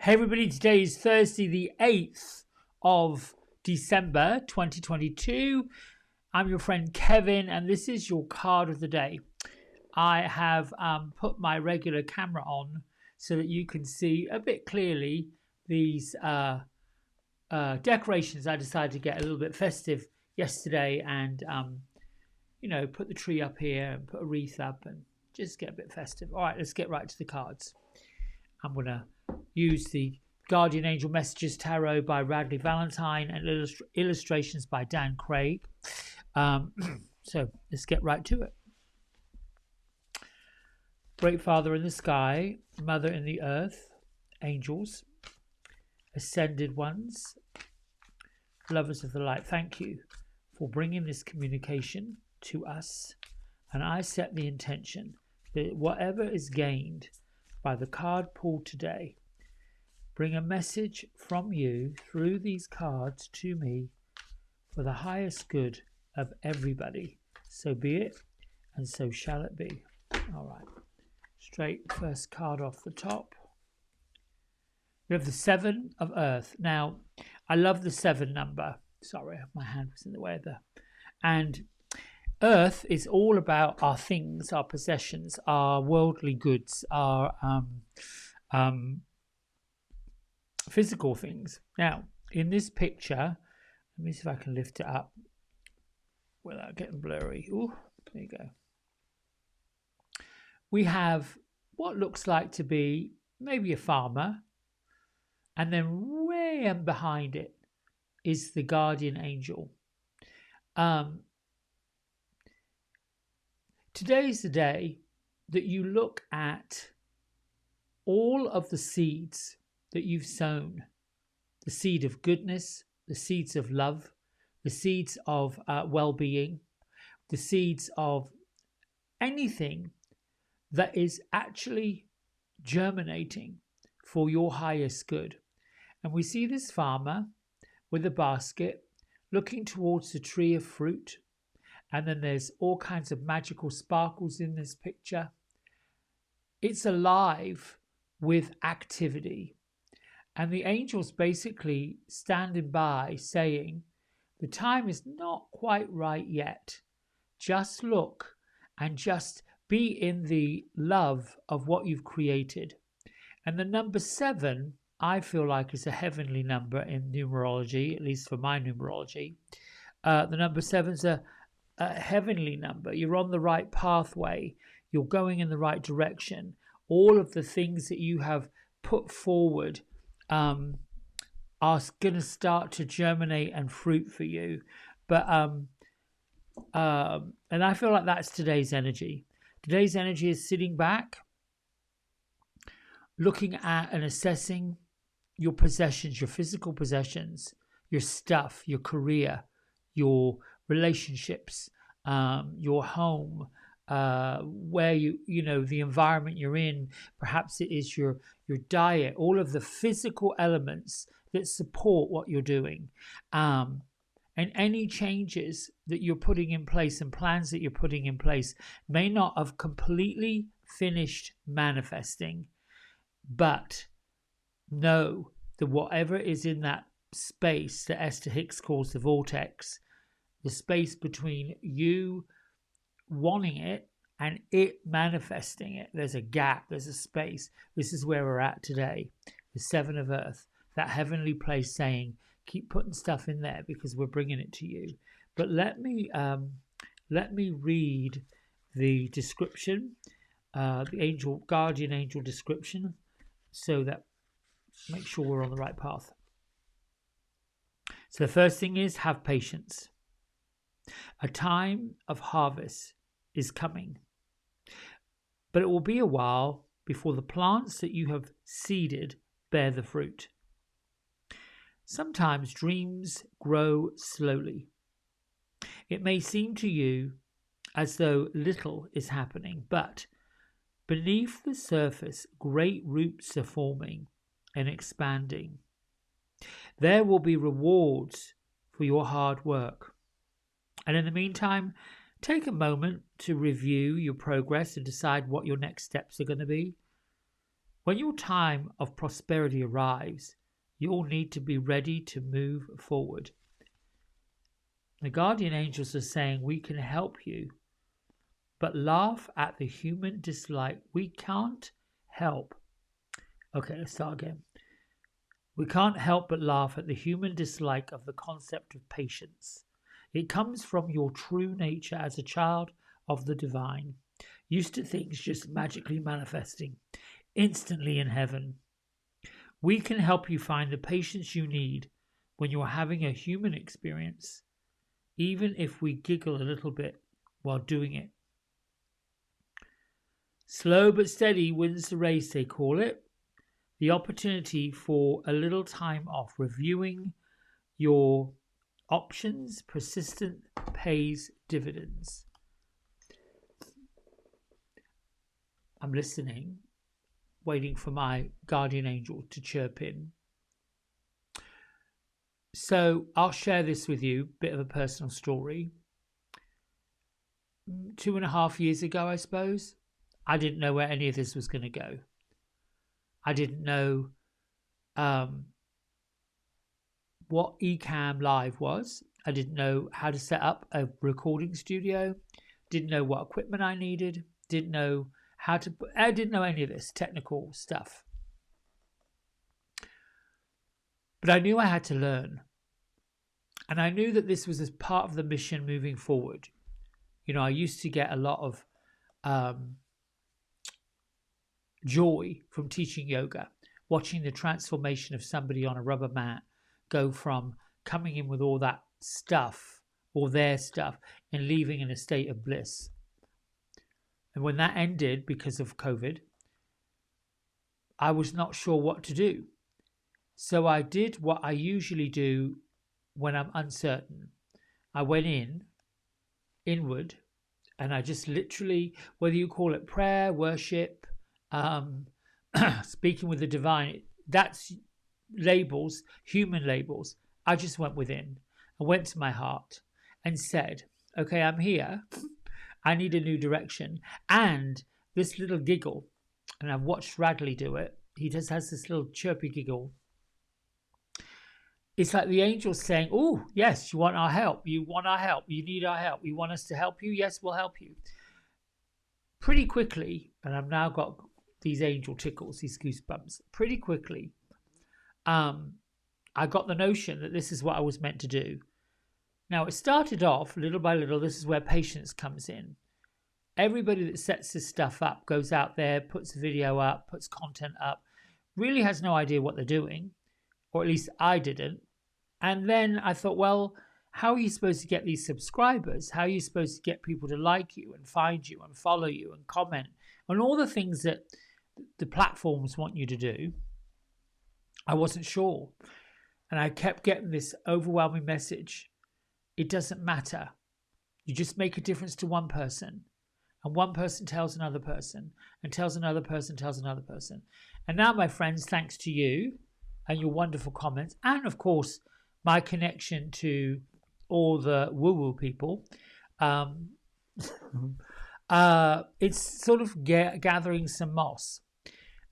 Hey everybody, today is Thursday the 8th of December 2022. I'm your friend Kevin and this is your card of the day. I have put my regular camera on so that you can see a bit clearly these decorations. I decided to get a little bit festive yesterday and put the tree up here and put a wreath up and just get a bit festive. All right, let's get right to the cards. I'm going to use the Guardian Angel Messages Tarot by Radley Valentine and illustrations by Dan Craig. So let's get right to it. Great Father in the sky, Mother in the earth, angels, ascended ones, lovers of the light, thank you for bringing this communication to us. And I set the intention that whatever is gained by the card pulled today, bring a message from you through these cards to me for the highest good of everybody. So be it, and so shall it be. All right. Straight first card off the top. We have the 7 of Earth. Now, I love the 7 number. Sorry, my hand was in the way there. And Earth is all about our things, our possessions, our worldly goods, our physical things. Now, in this picture, let me see if I can lift it up without getting blurry. Oh, there you go. We have what looks like to be maybe a farmer, and then way behind it is the guardian angel. Today is the day that you look at all of the seeds that you've sown, the seed of goodness, the seeds of love, the seeds of well-being, the seeds of anything that is actually germinating for your highest good. And we see this farmer with a basket looking towards the tree of fruit. And then there's all kinds of magical sparkles in this picture. It's alive with activity. And the angels basically standing by saying, the time is not quite right yet. Just look and just be in the love of what you've created. And the number 7, I feel like, is a heavenly number in numerology, at least for my numerology. The number 7's a heavenly number. You're on the right pathway. You're going in the right direction. All of the things that you have put forward are going to start to germinate and fruit for you. But and I feel like that's today's energy. Today's energy is sitting back, looking at and assessing your possessions, your physical possessions, your stuff, your career, your relationships, your home, where the environment you're in. Perhaps it is your diet, all of the physical elements that support what you're doing, and any changes that you're putting in place and plans that you're putting in place may not have completely finished manifesting, but know that whatever is in that space that Esther Hicks calls the vortex, the space between you wanting it and it manifesting it, there's a gap, there's a space. This is where we're at today. The 7 of Earth, that heavenly place saying, keep putting stuff in there because we're bringing it to you. But let me read the description, the guardian angel description, so that make sure we're on the right path. So the first thing is, have patience. A time of harvest is coming, but it will be a while before the plants that you have seeded bear the fruit. Sometimes dreams grow slowly. It may seem to you as though little is happening, but beneath the surface, great roots are forming and expanding. There will be rewards for your hard work. And in the meantime, take a moment to review your progress and decide what your next steps are going to be. When your time of prosperity arrives, you'll need to be ready to move forward. The guardian angels are saying, we can help you, but laugh at the human dislike. We can't help. Okay, let's start again. We can't help but laugh at the human dislike of the concept of patience. It comes from your true nature as a child of the divine, used to things just magically manifesting instantly in heaven. We can help you find the patience you need when you're having a human experience, even if we giggle a little bit while doing it. Slow but steady wins the race, they call it. The opportunity for a little time off, reviewing your options, persistent pays dividends. I'm listening, waiting for my guardian angel to chirp in. So I'll share this with you, bit of a personal story. 2.5 years ago, I suppose, I didn't know where any of this was going to go. I didn't know what Ecamm Live was. I didn't know how to set up a recording studio. Didn't know what equipment I needed. Didn't know I didn't know any of this technical stuff. But I knew I had to learn. And I knew that this was as part of the mission moving forward. You know, I used to get a lot of joy from teaching yoga, watching the transformation of somebody on a rubber mat go from coming in with all that stuff or their stuff and leaving in a state of bliss. And when that ended because of COVID, I was not sure what to do. So I did what I usually do when I'm uncertain. I went inward, and I just literally, whether you call it prayer, worship, speaking with the divine, that's labels, human labels. I just went within. I went to my heart and said, okay, I'm here. I need a new direction. And this little giggle, and I've watched Radley do it. He just has this little chirpy giggle. It's like the angels saying, oh, yes, you want our help. You want our help. You need our help. You want us to help you? Yes, we'll help you. Pretty quickly, and I've now got these angel tickles, these goosebumps. Pretty quickly, I got the notion that this is what I was meant to do. Now, it started off little by little. This is where patience comes in. Everybody that sets this stuff up goes out there, puts a video up, puts content up, really has no idea what they're doing, or at least I didn't. And then I thought, well, how are you supposed to get these subscribers? How are you supposed to get people to like you and find you and follow you and comment on all the things that the platforms want you to do? I wasn't sure. And I kept getting this overwhelming message. It doesn't matter. You just make a difference to one person. And one person tells another person, and tells another person, tells another person. And now, my friends, thanks to you and your wonderful comments, and of course, my connection to all the woo-woo people, it's sort of gathering some moss.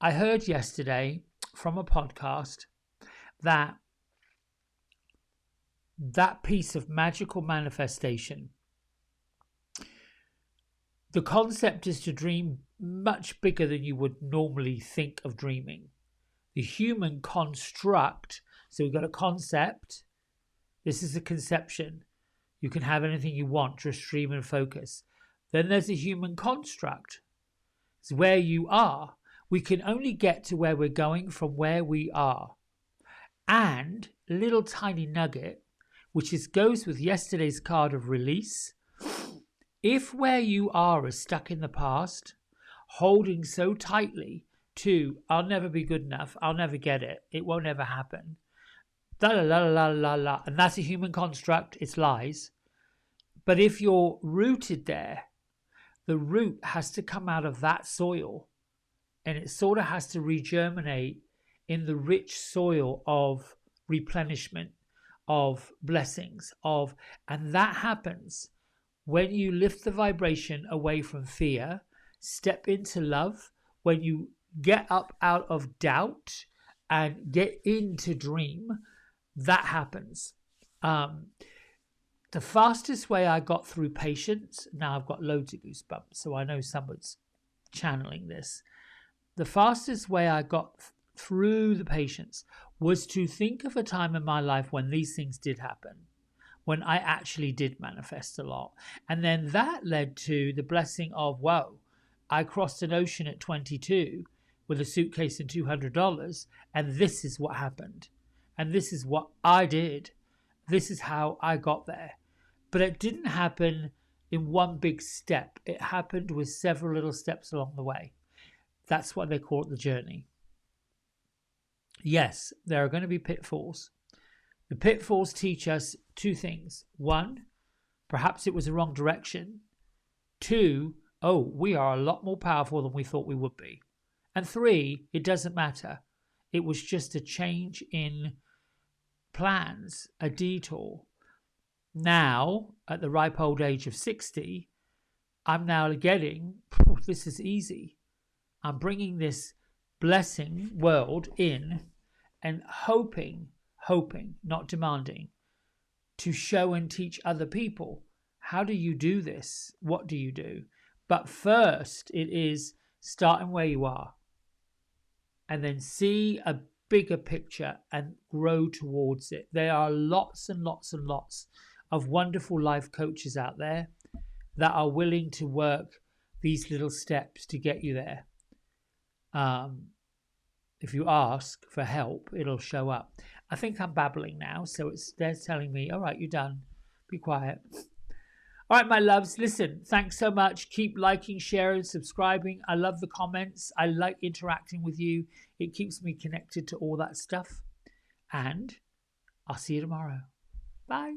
I heard yesterday from a podcast that piece of magical manifestation, the concept is to dream much bigger than you would normally think of dreaming. The human construct, so we've got a concept, this is a conception. You can have anything you want, just dream and focus. Then there's a human construct. It's where you are. We can only get to where we're going from where we are. And a little tiny nugget, which goes with yesterday's card of release. If where you are is stuck in the past, holding so tightly to, I'll never be good enough, I'll never get it, it won't ever happen, la la la la la la, and that's a human construct, it's lies. But if you're rooted there, the root has to come out of that soil, and it sort of has to regerminate in the rich soil of replenishment, of blessings, and that happens when you lift the vibration away from fear, step into love, when you get up out of doubt and get into dream, that happens. The fastest way I got through patience, now I've got loads of goosebumps, so I know someone's channeling this. The fastest way I got through the patience was to think of a time in my life when these things did happen, when I actually did manifest a lot. And then that led to the blessing of, whoa, I crossed an ocean at 22 with a suitcase and $200, and this is what happened. And this is what I did. This is how I got there. But it didn't happen in one big step. It happened with several little steps along the way. That's what they call it, the journey. Yes, there are going to be pitfalls. The pitfalls teach us two things. One, perhaps it was the wrong direction. Two, oh, we are a lot more powerful than we thought we would be. And three, it doesn't matter. It was just a change in plans, a detour. Now, at the ripe old age of 60, I'm now getting, this is easy. I'm bringing this blessing world in and hoping, not demanding, to show and teach other people. How do you do this? What do you do? But first, it is starting where you are and then see a bigger picture and grow towards it. There are lots and lots and lots of wonderful life coaches out there that are willing to work these little steps to get you there. If you ask for help, it'll show up. I think I'm babbling now, so they're telling me, all right, you're done. Be quiet. All right, my loves, listen, thanks so much. Keep liking, sharing, subscribing. I love the comments. I like interacting with you. It keeps me connected to all that stuff. And I'll see you tomorrow. Bye.